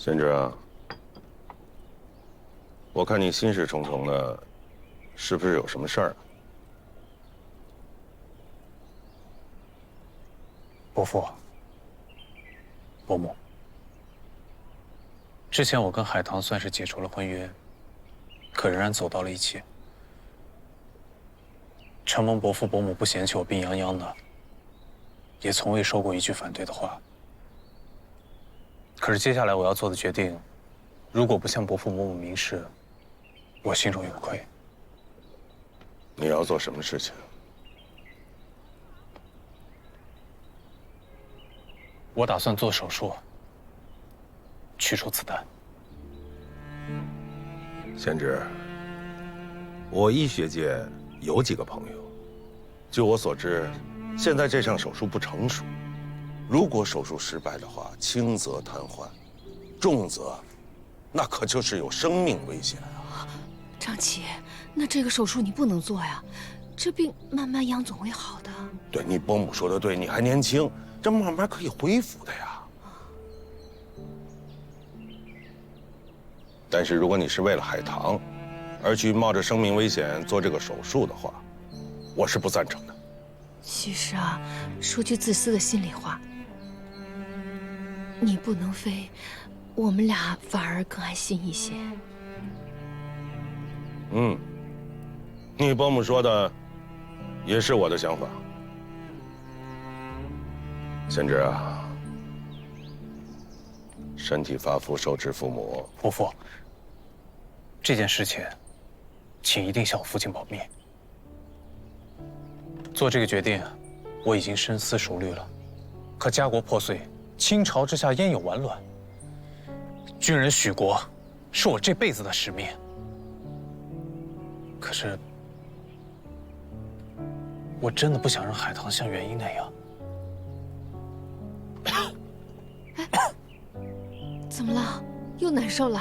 贤侄啊，我看你心事重重的，是不是有什么事儿？伯父、伯母，之前我跟海棠算是解除了婚约，可仍然走到了一起。承蒙伯父伯母不嫌弃我病殃殃的，也从未说过一句反对的话。可是接下来我要做的决定，如果不向伯父伯母明示，我心中有愧。你要做什么事情？我打算做手术，取出子弹。贤侄，我医学界有几个朋友，据我所知，现在这项手术不成熟。如果手术失败的话，轻则瘫痪，重则，那可就是有生命危险啊！张琪，那这个手术你不能做呀，这病慢慢养总会好的。对，你伯母说的对，你还年轻，这慢慢可以恢复的呀。但是如果你是为了海棠，而去冒着生命危险做这个手术的话，我是不赞成的。其实啊，说句自私的心里话，你不能飞，我们俩反而更安心一些。你伯母说的也是我的想法。贤侄啊，身体发肤受之父母。伯父，这件事情，请一定向我父亲保密。做这个决定，我已经深思熟虑了。可家国破碎，倾巢之下焉有完卵？军人许国，是我这辈子的使命。可是，我真的不想让海棠像元英那样。怎么了？又难受了？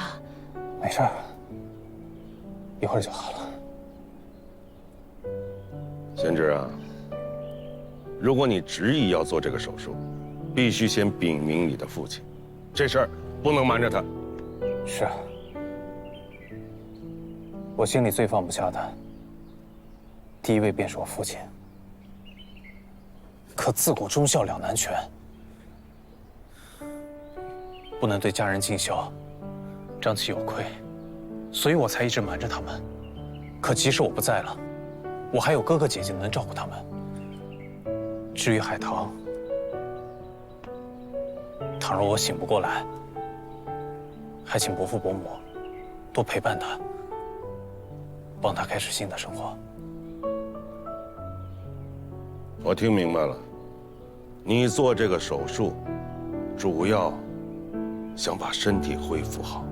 没事儿，一会儿就好了。贤侄啊，如果你执意要做这个手术，必须先禀明你的父亲，这事儿不能瞒着他。是啊，我心里最放不下的，第一位便是我父亲。可自古忠孝两难全，不能对家人尽孝，张琪有愧，所以我才一直瞒着他们。可即使我不在了，我还有哥哥姐姐能照顾他们。至于海棠，倘若我醒不过来，还请伯父伯母多陪伴他，帮他开始新的生活。我听明白了，你做这个手术，主要想把身体恢复好，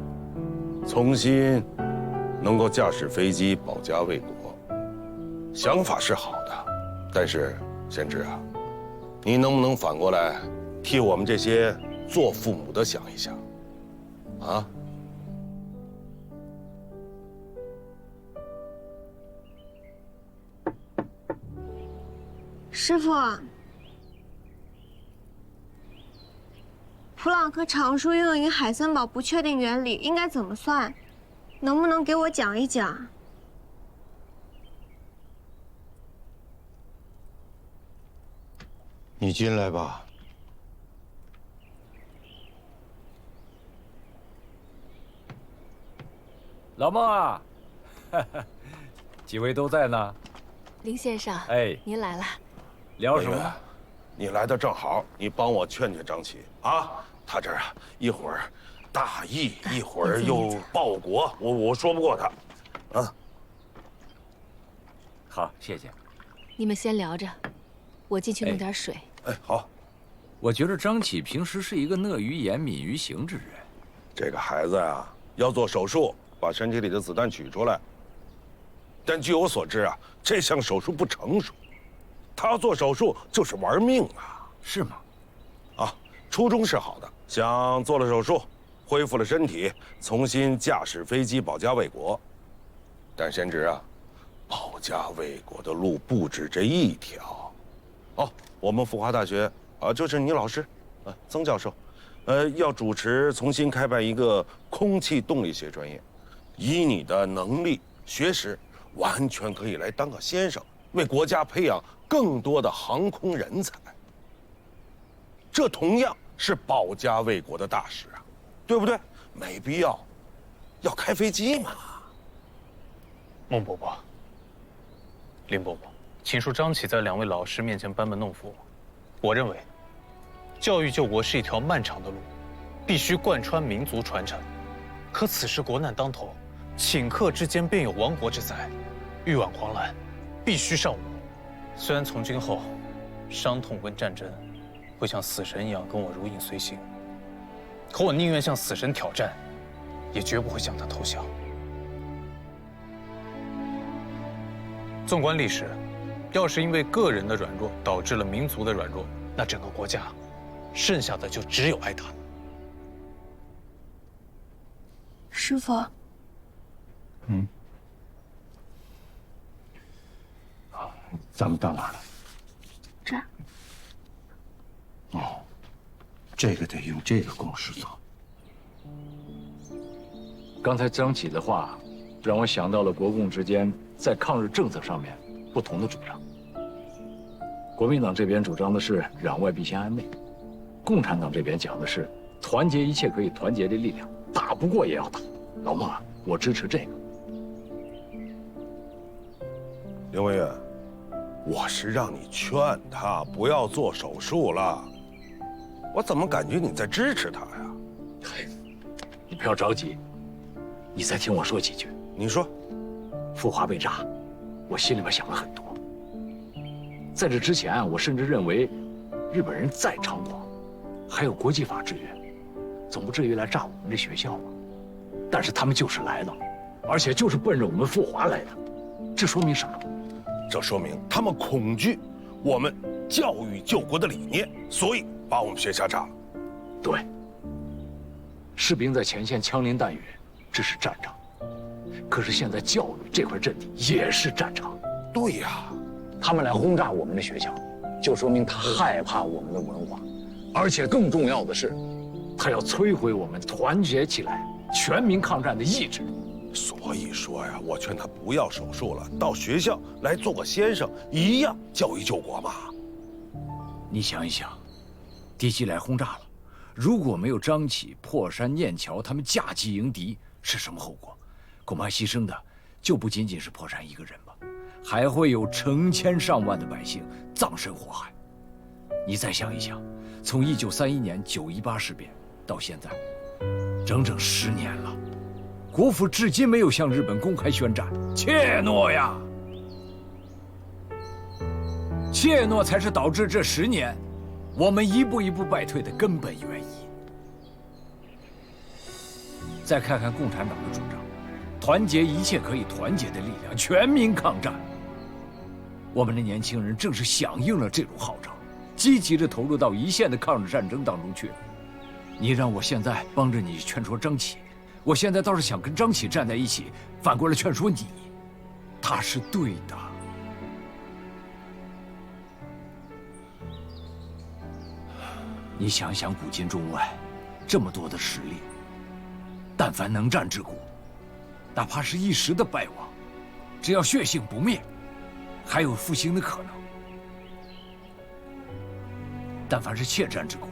重新能够驾驶飞机保家卫国。想法是好的，但是贤侄啊，你能不能反过来替我们这些做父母的想一想啊？师傅，普朗克常数应用于海森堡不确定原理应该怎么算？能不能给我讲一讲？你进来吧。老孟啊，几位都在呢。林先生，哎，您来了。聊什么？你来的正好，你帮我劝劝张琪啊，他这儿啊一会儿大义，一会儿又报国，我说不过他，啊。好，谢谢。你们先聊着，我进去弄点水。哎，好。我觉得张启平时是一个乐于言、敏于行之人。这个孩子呀，要做手术，把身体里的子弹取出来。但据我所知啊，这项手术不成熟，他做手术就是玩命啊。是吗？啊，初衷是好的，想做了手术，恢复了身体，重新驾驶飞机保家卫国。但贤侄啊，保家卫国的路不止这一条。哦，我们复华大学啊，就是你老师，曾教授，要主持重新开办一个空气动力学专业，以你的能力、学识，完全可以来当个先生，为国家培养更多的航空人才。这同样是保家卫国的大事啊，对不对？没必要开飞机嘛。孟伯伯、林伯伯，请恕张启在2位老师面前班门弄斧。我认为，教育救国是一条漫长的路，必须贯穿民族传承。可此时国难当头，顷刻之间便有亡国之灾，欲挽狂澜，必须上武。虽然从今后，伤痛跟战争会像死神一样跟我如影随形，可我宁愿向死神挑战，也绝不会向他投降。纵观历史，要是因为个人的软弱导致了民族的软弱，那整个国家剩下的就只有挨打。师傅，咱们到哪儿了？这儿。哦，这个得用这个公式走。刚才张启的话，让我想到了国共之间在抗日政策上面不同的主张。国民党这边主张的是攘外必先安内，共产党这边讲的是团结一切可以团结的力量，打不过也要打。老孟啊，我支持这个。林文远，我是让你劝他不要做手术了，我怎么感觉你在支持他呀？你不要着急，你再听我说几句。你说，富华被炸，我心里边想了很多。在这之前啊，我甚至认为，日本人再猖狂，还有国际法制约，总不至于来炸我们这学校吧？但是他们就是来了，而且就是奔着我们富华来的，这说明什么？这说明他们恐惧我们教育救国的理念，所以把我们学校炸了。对，士兵在前线枪林弹雨，这是战场。可是现在教育这块阵地也是战场。对呀，他们来轰炸我们的学校，就说明他害怕我们的文化，而且更重要的是，他要摧毁我们团结起来、全民抗战的意志。所以说呀，我劝他不要手术了，到学校来做个先生，一样教育救国嘛。你想一想，敌机来轰炸了，如果没有张启、破山、念桥他们架机迎敌，是什么后果？恐怕牺牲的就不仅仅是破山一个人吧，还会有成千上万的百姓葬身火海。你再想一想，从1931年9·18事变到现在，整整10年了，国府至今没有向日本公开宣战，怯懦呀！怯懦才是导致这10年我们一步一步败退的根本原因。再看看共产党的主张，团结一切可以团结的力量，全民抗战。我们的年轻人正是响应了这种号召，积极地投入到一线的抗日战争当中去。你让我现在帮着你劝说张启，我现在倒是想跟张启站在一起，反过来劝说你，他是对的。你想想，古今中外，这么多的实力，但凡能战之国，哪怕是一时的败亡，只要血性不灭，还有复兴的可能。但凡是怯战之国，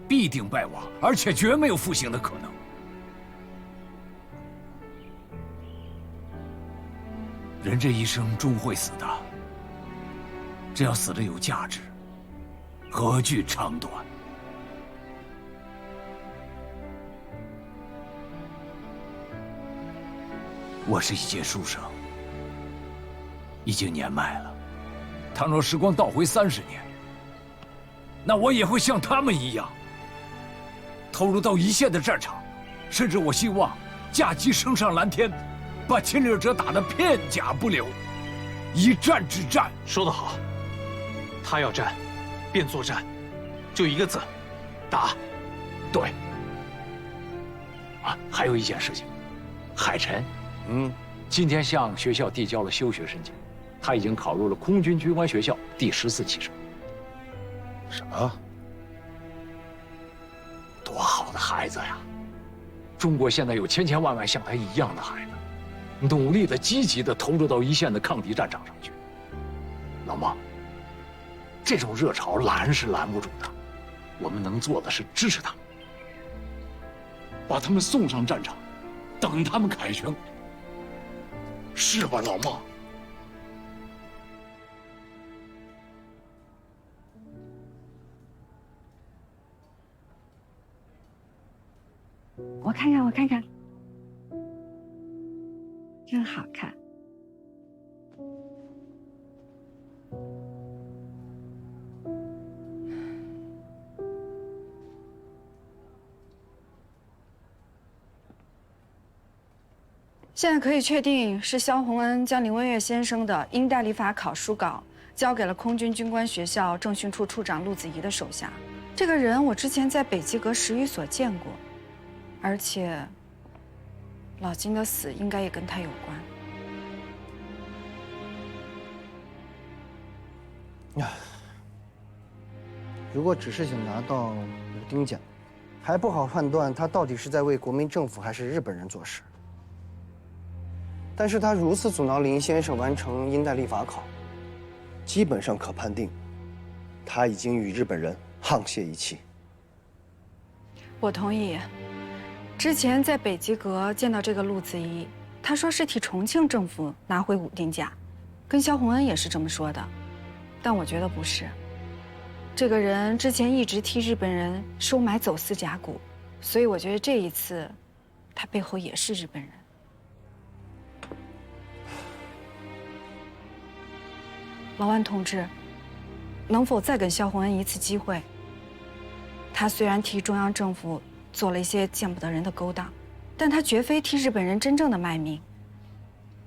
必定败亡，而且绝没有复兴的可能。人这一生终会死的，只要死得有价值，何惧长短？我是一介书生，已经年迈了。倘若时光倒回30年，那我也会像他们一样，投入到一线的战场，甚至我希望架机升上蓝天，把侵略者打得片甲不留，一战之战。说得好，他要战，便作战，就一个字，打。对。啊，还有一件事情，海晨。今天向学校递交了休学申请，他已经考入了空军军官学校第14期生。什么？多的孩子呀！中国现在有千千万万像他一样的孩子，努力的、积极的投入到一线的抗敌战场上去。老孟，这种热潮拦是拦不住的，我们能做的是支持他们，把他们送上战场，等他们凯旋，是吧，老孟？我看看，我看看，真好看。现在可以确定是萧洪恩将林文月先生的英代理法考书稿交给了空军军官学校政训处处长陆子怡的手下。这个人我之前在北极阁10余所见过。而且，老金的死应该也跟他有关。如果只是想拿到5丁奖，还不好判断他到底是在为国民政府还是日本人做事。但是他如此阻挠林先生完成英代立法考，基本上可判定，他已经与日本人沆瀣一气。我同意。之前在北极阁见到这个陆子怡，他说是替重庆政府拿回5丁甲，跟萧洪恩也是这么说的，但我觉得不是。这个人之前一直替日本人收买走私甲骨，所以我觉得这一次，他背后也是日本人。老万同志，能否再给萧洪恩一次机会？他虽然替中央政府做了一些见不得人的勾当，但他绝非替日本人真正的卖命。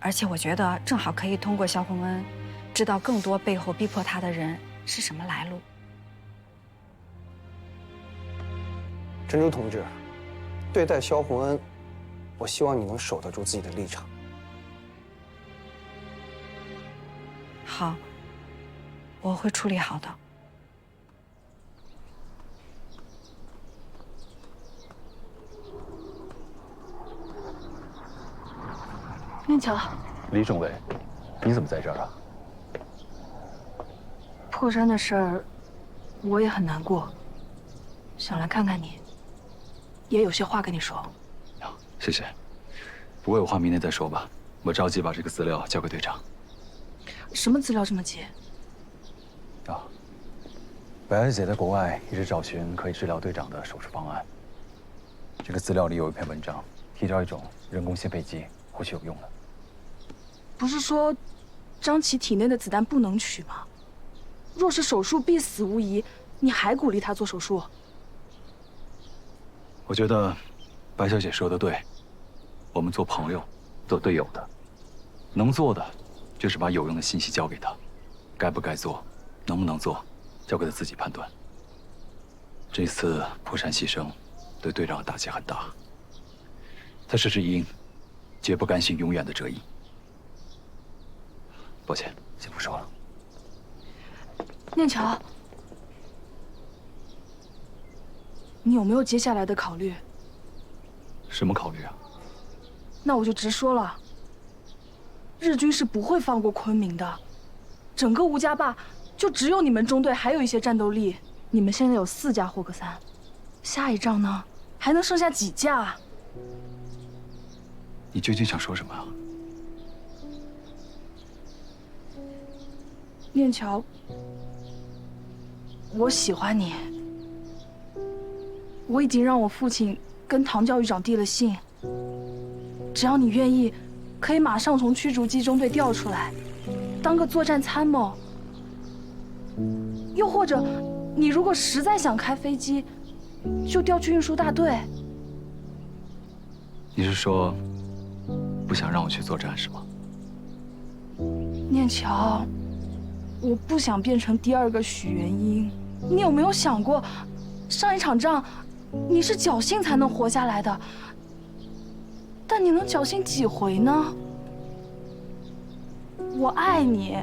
而且我觉得正好可以通过萧洪恩，知道更多背后逼迫他的人是什么来路。珍珠同志，对待萧洪恩，我希望你能守得住自己的立场。好，我会处理好的。念桥，李政委，你怎么在这儿啊？破山的事儿，我也很难过，想来看看你，也有些话跟你说。谢谢，不过有话明天再说吧。我着急把这个资料交给队长。什么资料这么急？白小姐在国外一直找寻可以治疗队长的手术方案。这个资料里有一篇文章，提到一种人工心肺机，或许有用的。不是说张琪体内的子弹不能取吗？若是手术必死无疑，你还鼓励他做手术？我觉得白小姐说的对，我们做朋友，做队友的，能做的就是把有用的信息交给他，该不该做，能不能做，交给他自己判断。这次破山牺牲，对队长的打击很大。他是只鹰，绝不甘心永远的折翼。抱歉，先不说了。念桥，你有没有接下来的考虑？什么考虑啊？那我就直说了，日军是不会放过昆明的。整个吴家坝就只有你们中队还有一些战斗力，你们现在有4架霍克3，下一仗呢还能剩下几架啊？你究竟想说什么啊？念桥，我喜欢你。我已经让我父亲跟唐教育长递了信，只要你愿意，可以马上从驱逐机中队调出来，当个作战参谋。又或者，你如果实在想开飞机，就调去运输大队。你是说，不想让我去作战是吗？念桥，我不想变成第2个许元英。你有没有想过，上一场仗，你是侥幸才能活下来的，但你能侥幸几回呢？我爱你，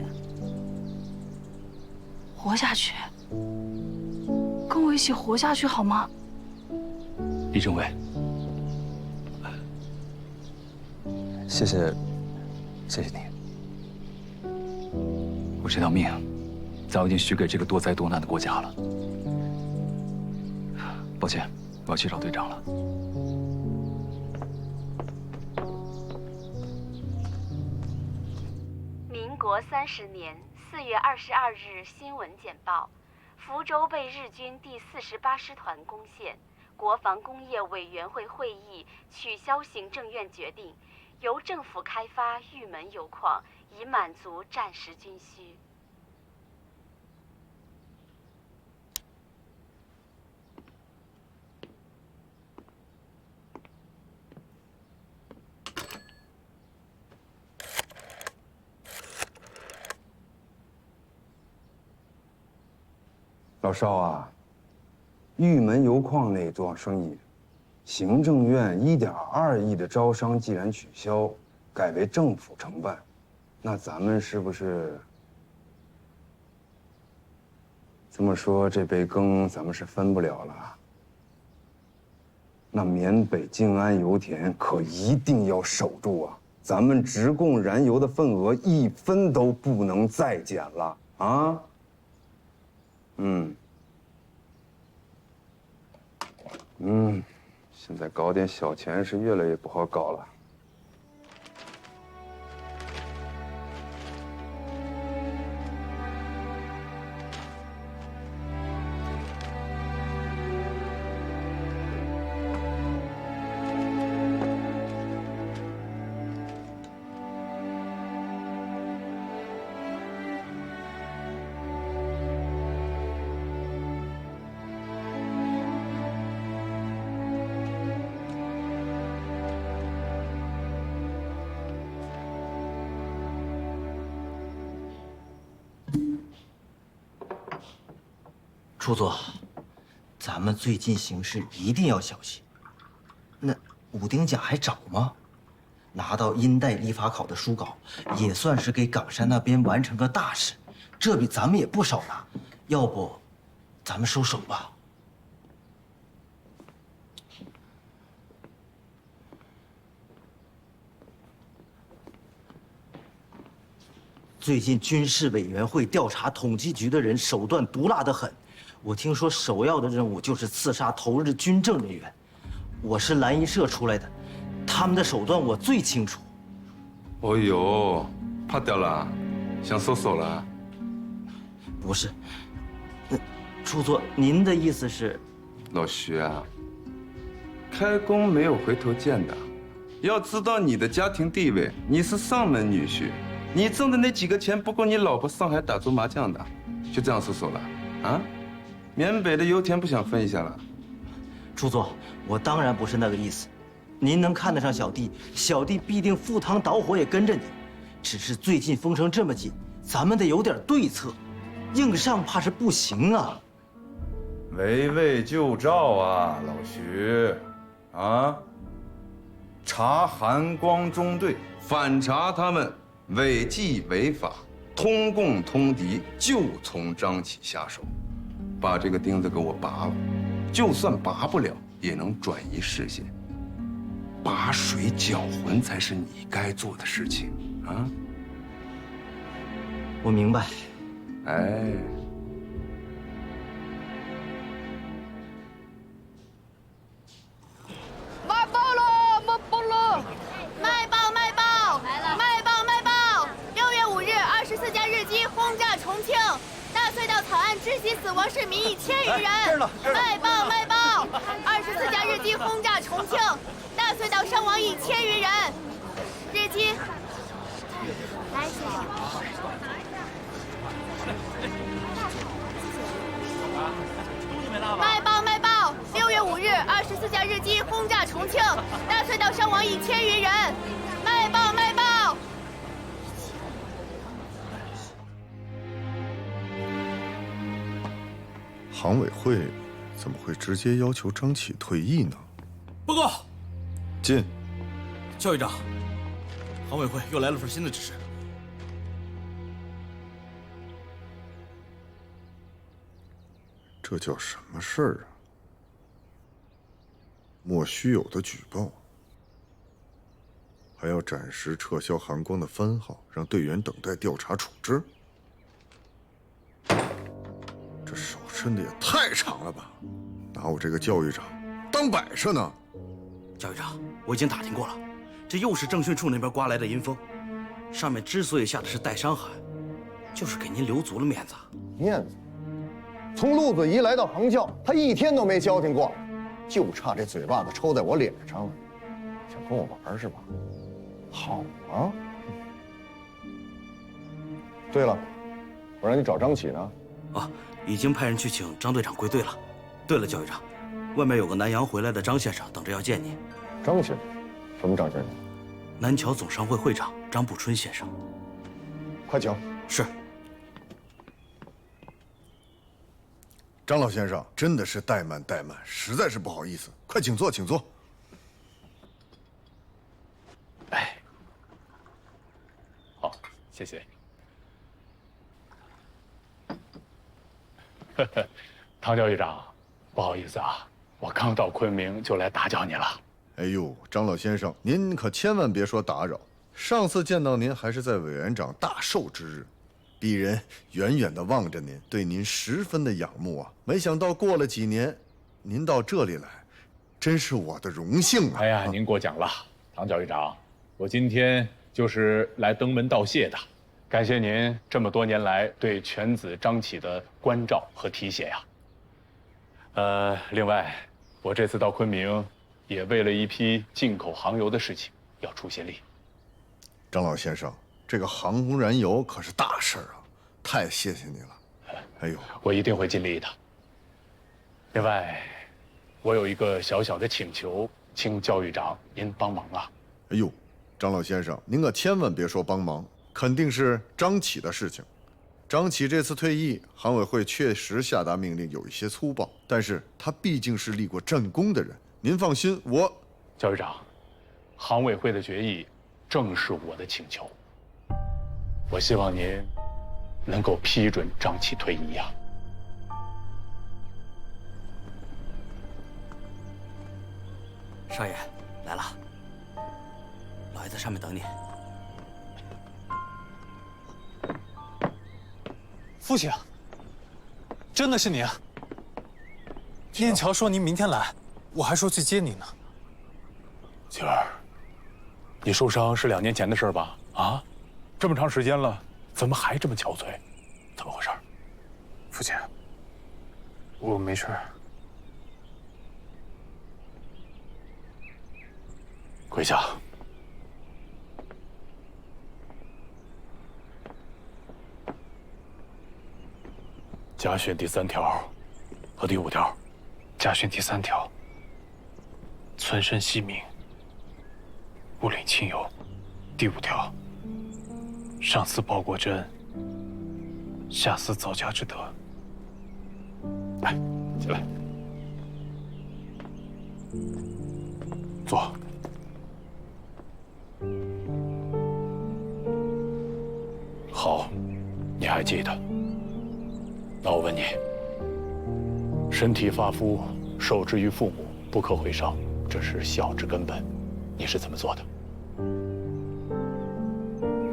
活下去，跟我一起活下去好吗？李政委，谢谢你。我这条命早已经许给这个多灾多难的国家了。抱歉，我要去找队长了。民国30年4月22日新闻简报：福州被日军第48师团攻陷，国防工业委员会会议取消行政院决定，由政府开发玉门油矿，以满足战时军需。老邵啊，玉门油矿那桩生意，行政院1.2亿的招商既然取消，改为政府承办，那咱们是不是这么说，这杯羹咱们是分不了了？那缅北静安油田可一定要守住啊！咱们直供燃油的份额1分都不能再减了啊！现在搞点小钱是越来越不好搞了。初佐，咱们最近行事一定要小心。那武丁甲还找吗？拿到殷代理法考的书稿，也算是给冈山那边完成个大事，这比咱们也不少拿。要不，咱们收手吧。最近军事委员会调查统计局的人手段毒辣得很。我听说首要的任务就是刺杀投日军政人员。我是蓝衣社出来的，他们的手段我最清楚。哦呦，怕掉了，想收手了？不是，初佐，您的意思是？老徐啊，开弓没有回头箭的。要知道你的家庭地位，你是上门女婿，你挣的那几个钱不够你老婆上海打桌麻将的，就这样收手了？啊？缅北的油田不想分一下了？初佐，我当然不是那个意思。您能看得上小弟，小弟必定赴汤蹈火也跟着你。只是最近封城这么紧，咱们得有点对策，硬上怕是不行啊。围魏救赵啊，老徐，啊！查韩光中队，反查他们违纪违法，通共通敌，就从张启下手。把这个钉子给我拔了，就算拔不了，也能转移视线。拔水搅浑才是你该做的事情啊！我明白。哎，卖报了，卖报了！卖报卖报！卖报卖报！6月5日，24架日机轰炸重庆。大隧道草案窒息死亡市民1000余人。卖报卖报！24架日机轰炸重庆，大隧道伤亡1000余人。日机，来，先生。卖报卖报！6月5日，24架日机轰炸重庆，大隧道伤亡1000余人。卖报卖报！行委会怎么会直接要求张启退役呢？报告，进。校议长，行委会又来了份新的指示。这叫什么事儿啊？莫须有的举报，还要暂时撤销韩光的番号，让队员等待调查处置。这手伸的也太长了吧！拿我这个教育长当摆设呢？教育长，我已经打听过了，这又是政训处那边刮来的阴风，上面之所以下的是带伤函，就是给您留足了面子。面子？从陆子怡来到航教，他一天都没消停过，就差这嘴巴子抽在我脸上了。想跟我玩是吧？好啊。对了，我让你找张启呢。啊，已经派人去请张队长归队了。对了，教育长，外面有个南洋回来的张先生等着要见您。张先生？什么张先生？南侨总商会会长张步春先生。快请。是。张老先生，真的是怠慢，实在是不好意思，快请坐，请坐。哎，好，谢谢。唐教育长，不好意思啊，我刚到昆明就来打搅你了。哎呦，张老先生，您可千万别说打扰。上次见到您还是在委员长大寿之日。鄙人远远地望着您，对您十分的仰慕啊！没想到过了几年，您到这里来，真是我的荣幸啊！哎呀，您过奖了，唐教育长，我今天就是来登门道谢的，感谢您这么多年来对犬子张启的关照和提携呀。另外，我这次到昆明，也为了一批进口航油的事情要出些力。张老先生。这个航空燃油可是大事啊，太谢谢你了。哎呦，我一定会尽力的。另外，我有一个小小的请求，请教育长您帮忙啊。哎呦，张老先生，您可千万别说帮忙，肯定是张启的事情。张启这次退役，航委会确实下达命令有一些粗暴，但是他毕竟是立过战功的人，您放心，我……教育长，航委会的决议正是我的请求。我希望您能够批准张启退役呀。少爷来了，老爷在上面等你。父亲，真的是你啊！念乔说您明天来，我还说去接你呢。晴儿，你受伤是2年前的事吧？啊？这么长时间了，怎么还这么憔悴？怎么回事？父亲，我没事。跪下。家训第3条和第5条。家训第3条：存身惜命，勿领亲友。第5条。上思报国之恩，下思早家之德。来，起来，坐。好，你还记得？那我问你：身体发肤，受之于父母，不可毁伤，这是孝之根本，你是怎么做的？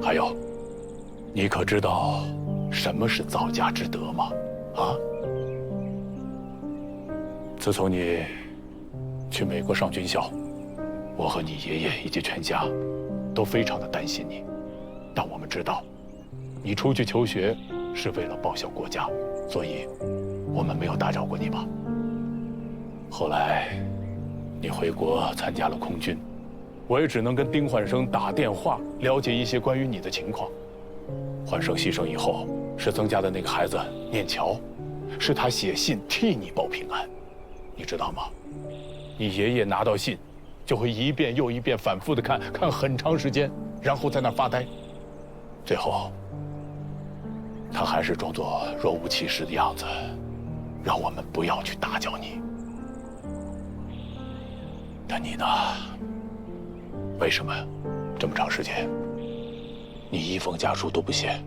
还有。你可知道什么是早家之德吗？啊！自从你去美国上军校，我和你爷爷以及全家都非常的担心你，但我们知道，你出去求学是为了报效国家，所以我们没有打扰过你吧。后来你回国参加了空军，我也只能跟丁焕生打电话了解一些关于你的情况。焕生牺牲以后，是曾家的那个孩子念乔，是他写信替你报平安，你知道吗？你爷爷拿到信，就会一遍又一遍反复的看很长时间，然后在那儿发呆，最后他还是装作若无其事的样子，让我们不要去打搅你。但你呢？为什么这么长时间？你一封家书都不写，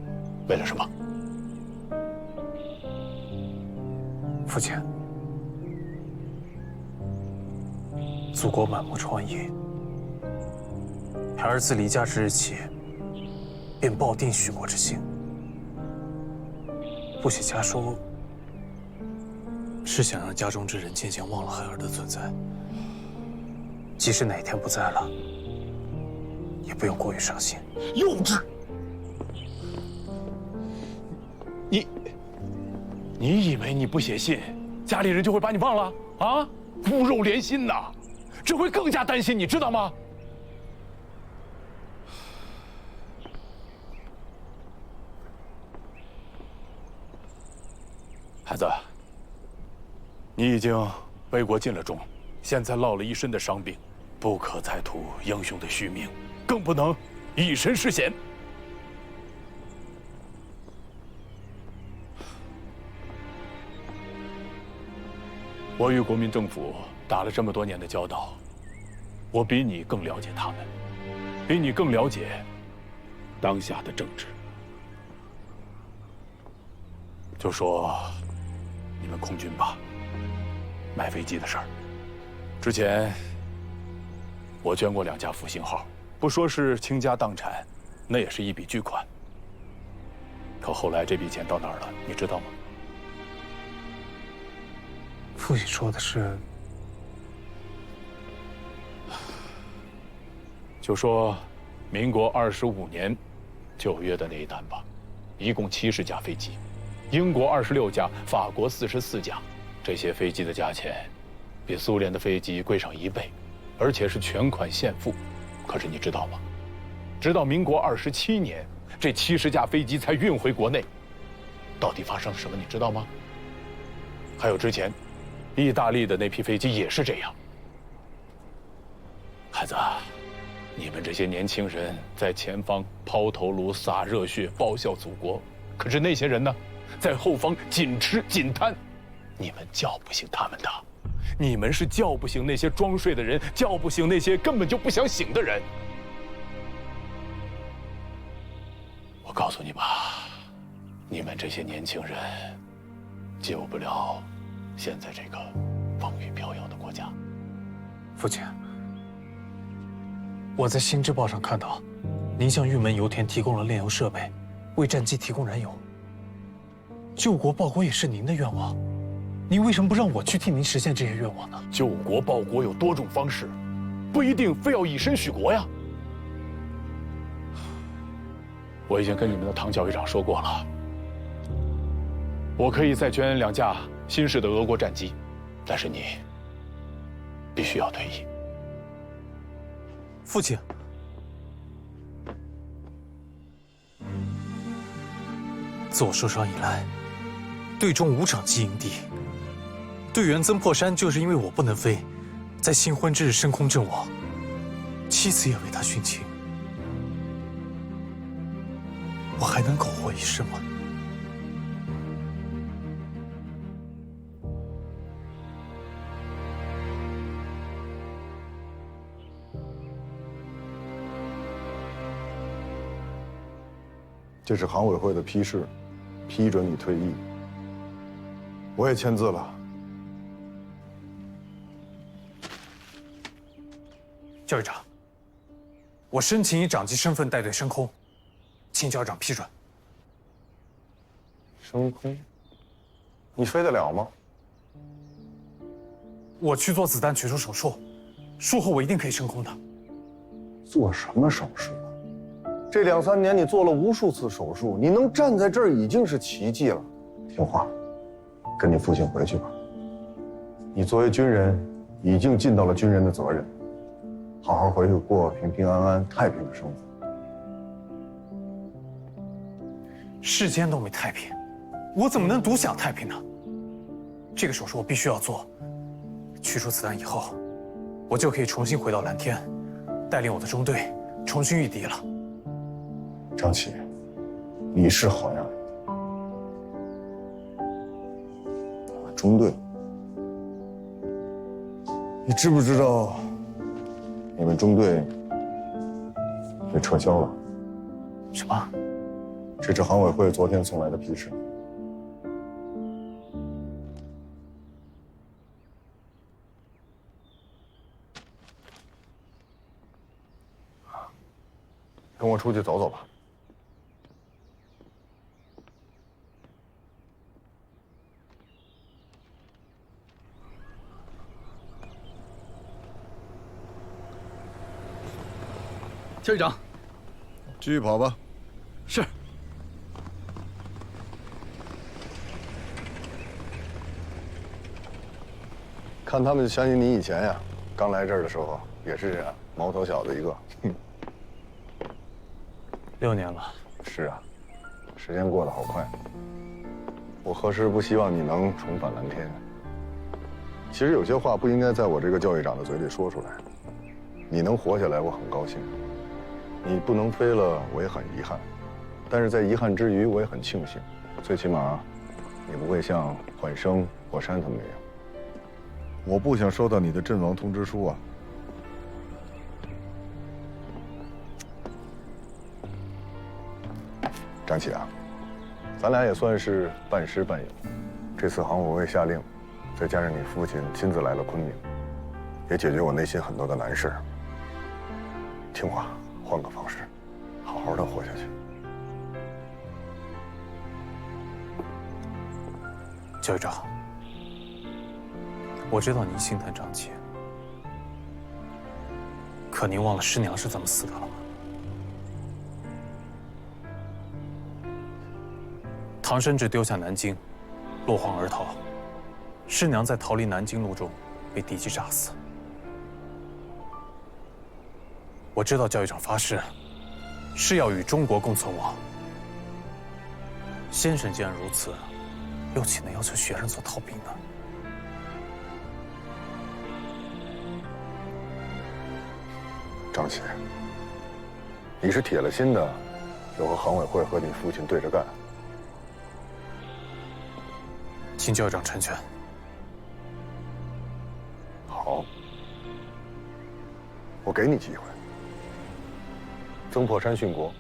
为了什么？父亲，祖国满目疮痍，孩儿自离家之日起，便抱定许国之心。不写家书，是想让家中之人渐渐忘了孩儿的存在。即使哪天不在了，也不用过于伤心。幼稚！你以为你不写信，家里人就会把你忘了啊？骨肉连心呐，只会更加担心，你知道吗？孩子，你已经为国尽了忠，现在落了一身的伤病，不可再图英雄的虚名，更不能以身试险。我与国民政府打了这么多年的交道，我比你更了解他们，比你更了解当下的政治。就说你们空军吧，买飞机的事儿，之前我捐过2架复兴号，不说是倾家荡产，那也是一笔巨款。可后来这笔钱到哪儿了，你知道吗？父亲说的是，就说民国25年9月的那一单吧，一共70架飞机，英国26架，法国44架，这些飞机的价钱比苏联的飞机贵上1倍，而且是全款现付。可是你知道吗？直到民国27年，这70架飞机才运回国内。到底发生了什么？你知道吗？还有之前意大利的那批飞机也是这样。孩子，你们这些年轻人在前方抛头颅、洒热血、报效祖国，可是那些人呢，在后方紧吃紧贪，你们叫不醒他们的。你们是叫不醒那些装睡的人，叫不醒那些根本就不想醒的人。我告诉你吧，你们这些年轻人救不了现在这个风雨飘摇的国家。父亲，我在《新知报》上看到，您向玉门油田提供了炼油设备，为战机提供燃油。救国报国也是您的愿望，您为什么不让我去替您实现这些愿望呢？救国报国有多种方式，不一定非要以身许国呀。我已经跟你们的唐教育长说过了，我可以再捐2架新式的俄国战机，但是你必须要退役。父亲，自我受伤以来，队中5场击营敌，队员曾破山就是因为我不能飞，在新婚之日升空阵亡，妻子也为他殉情。我还能苟活一世吗？这是航委会的批示，批准你退役。我也签字了。教育长，我申请以长机身份带队升空，请教育长批准。升空？你飞得了吗？我去做子弹取出手术，术后我一定可以升空的。做什么手术？这2、3年你做了无数次手术，你能站在这儿已经是奇迹了。听话，跟你父亲回去吧。你作为军人，已经尽到了军人的责任，好好回去过平平安安、太平的生活。世间都没太平，我怎么能独享太平呢？这个手术我必须要做。取出子弹以后，我就可以重新回到蓝天，带领我的中队重新御敌了。张琪，你是好样的。中队，你知不知道你们中队被撤销了？什么？这是航委会昨天送来的批示。跟我出去走走吧。教育长，继续跑吧。是。看他们就想起你以前呀，刚来这儿的时候也是这样，毛头小子一个。6年了。是啊，时间过得好快。我何时不希望你能重返蓝天？其实有些话不应该在我这个教育长的嘴里说出来。你能活下来，我很高兴；你不能飞了，我也很遗憾。但是在遗憾之余，我也很庆幸，最起码，你不会像缓生、火山他们那样。我不想收到你的阵亡通知书啊！张启啊，咱俩也算是半师半友。这次航委会下令，再加上你父亲亲自来了昆明，也解决我内心很多的难事。听话，换个方式，好好的活下去。教育长，我知道您心疼张琪，可您忘了师娘是怎么死的了吗？唐生智丢下南京，落荒而逃，师娘在逃离南京路中被敌机炸死。我知道教育长发誓是要与中国共存亡。先生既然如此，又岂能要求学生做逃兵呢？张琪，你是铁了心的要和航委会和你父亲对着干。请教育长成全。好，我给你机会。曾破山殉国，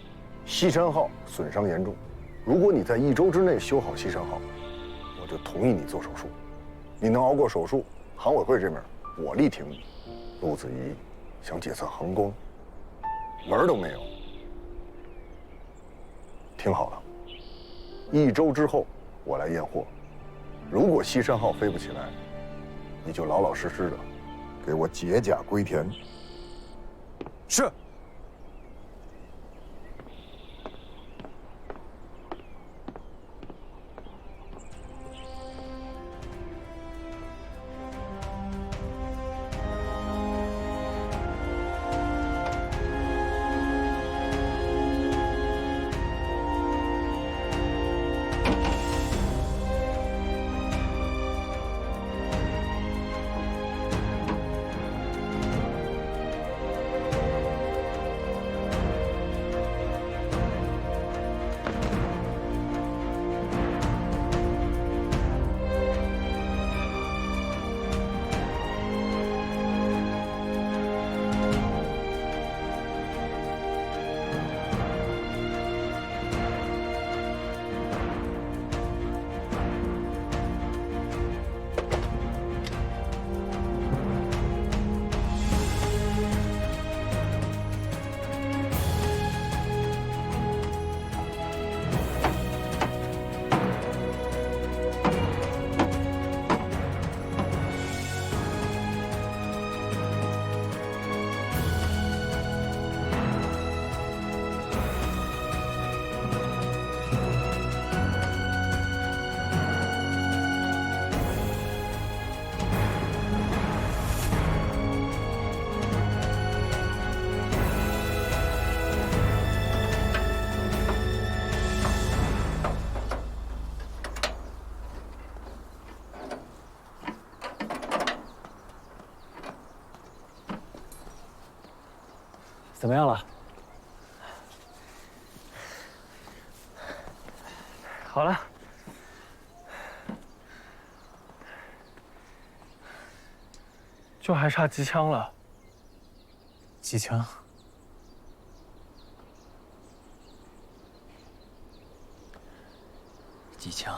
西山号损伤严重。如果你在1周之内修好西山号，我就同意你做手术。你能熬过手术，航委会这面我力挺你。陆子怡想检测横弓，门儿都没有。听好了，1周之后我来验货。如果西山号飞不起来，你就老老实实的给我解甲归田。是。怎么样了？好了。就还差机枪了。机枪？机枪。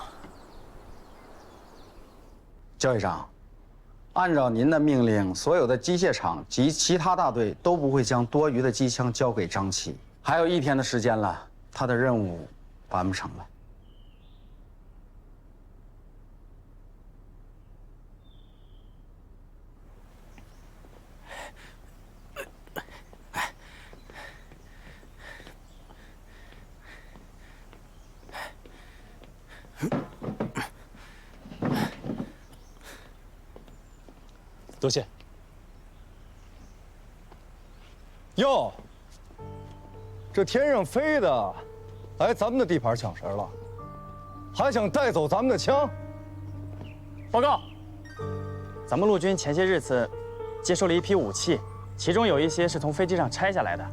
教育长，按照您的命令，所有的机械厂及其他大队都不会将多余的机枪交给张琪。还有1天的时间了，他的任务完不成了。多谢。哟，这天上飞的，来咱们的地盘抢食了，还想带走咱们的枪？报告，咱们陆军前些日子接收了一批武器，其中有一些是从飞机上拆下来的。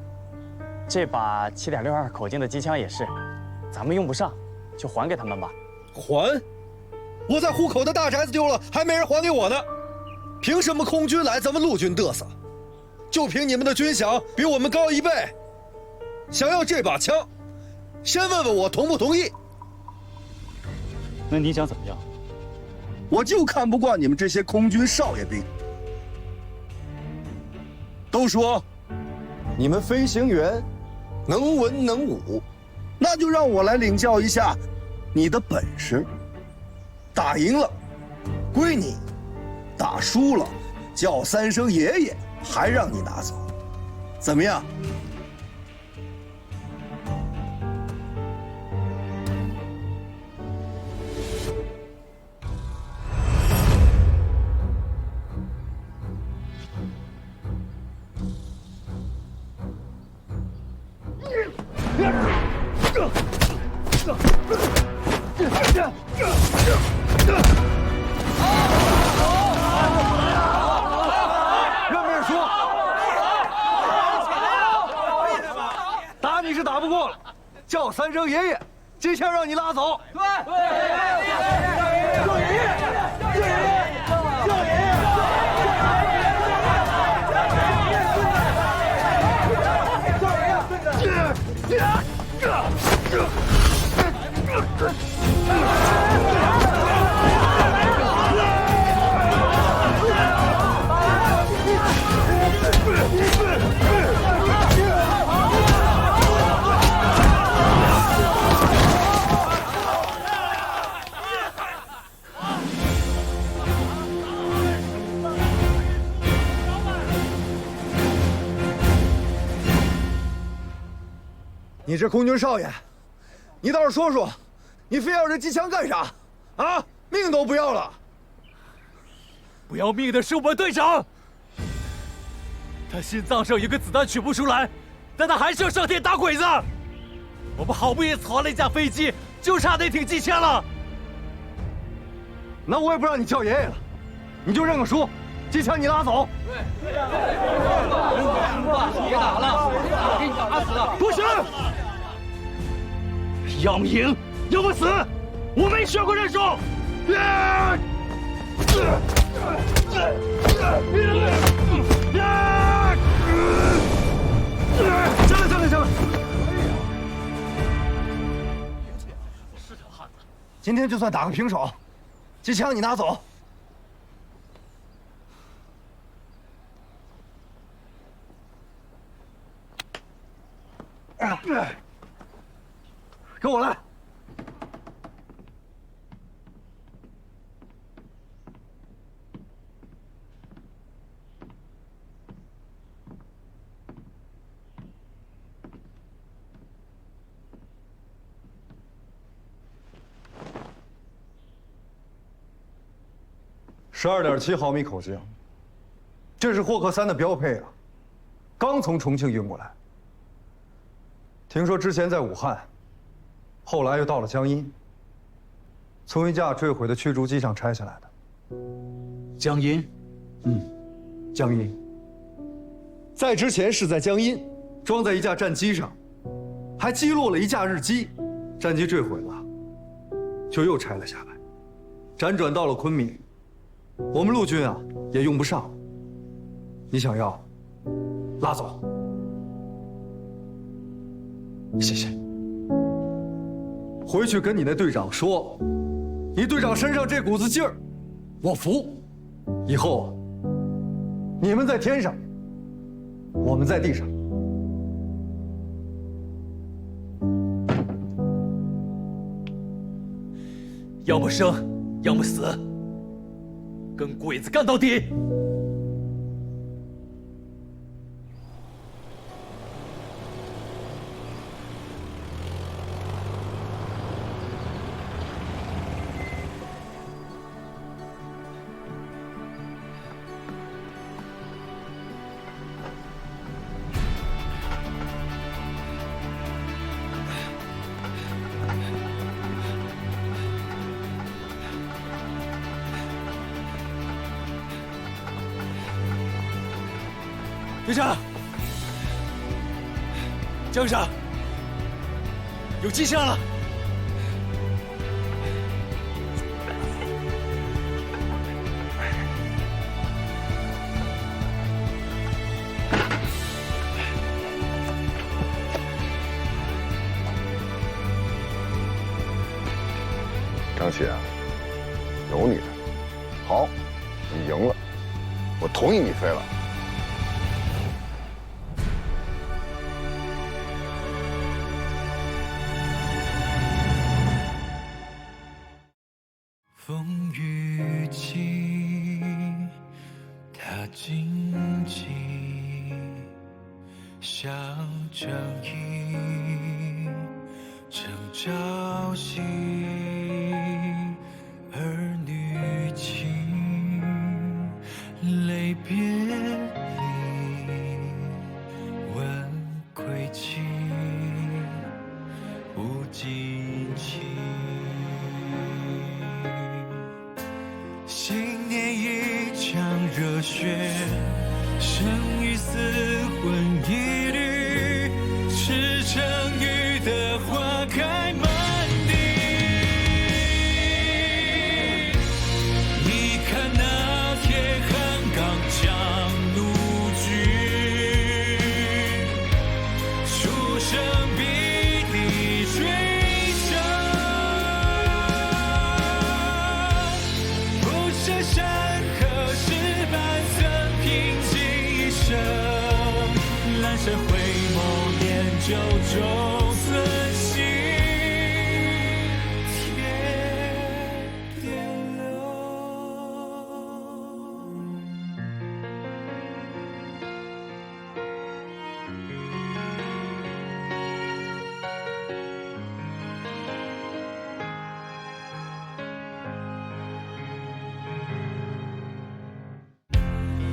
这把7.62口径的机枪也是，咱们用不上，就还给他们吧。还？我在虎口的大宅子丢了，还没人还给我呢。凭什么空军来咱们陆军嘚瑟？就凭你们的军饷比我们高1倍，想要这把枪，先问问我同不同意。那你想怎么样？我就看不惯你们这些空军少爷兵。都说你们飞行员能文能武，那就让我来领教一下你的本事。打赢了归你，打输了叫3声爷爷，还让你拿走，怎么样？认命说，打你是打不过了，叫3声爷爷，机枪让你拉走。对，叫爷爷，叫爷爷，叫爷爷。你这空军少爷，你倒是说说，你非要这机枪干啥？啊，命都不要了！不要命的是我们队长，他心脏上有个子弹取不出来，但他还是要上天打鬼子。我们好不容易藏了一架飞机，就差那挺机枪了。那我也不让你叫爷爷了，你就认个输，机枪你拉走。别打了，给你打死了！不行，要么赢，要么死，我没学过认输。下来！是条汉子。今天就算打个平手，机枪你拿走。跟我来。12.7毫米口径，这是霍克3的标配啊，刚从重庆运过来。听说之前在武汉，后来又到了江阴，从一架坠毁的驱逐机上拆下来的。江阴，江阴。在之前是在江阴，装在一架战机上，还击落了一架日机，战机坠毁了，就又拆了下来，辗转到了昆明。我们陆军啊也用不上，你想要，拉走。谢谢。回去跟你那队长说，你队长身上这股子劲儿，我服。以后你们在天上，我们在地上。要么生，要么死，跟鬼子干到底！队长，江上有迹象了。张启啊，有你的，好，你赢了，我同意你飞了。风雨起，它荆棘，像正义正朝夕，儿女情，泪别离，问归期，无尽期。新年一场热血，生与死魂一缕，赤诚雨的花开满地。你看那铁汉刚强怒举，出生必地追杀。这山河是半曾平静一生，阑珊回眸念旧中存心，天边流。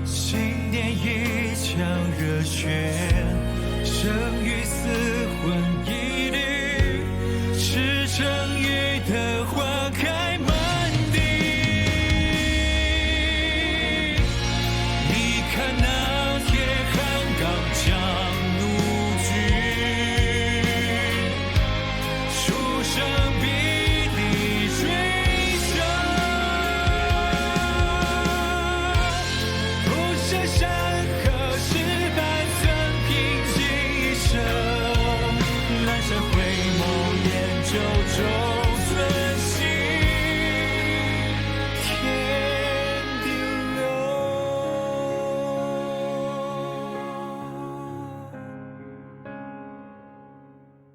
新年一场热血，生与死魂一缕，赤诚雨的花开满地。你看那铁汉刚强怒举，出生必地追杀。这山河是半曾平静一生，阑珊回眸念旧中。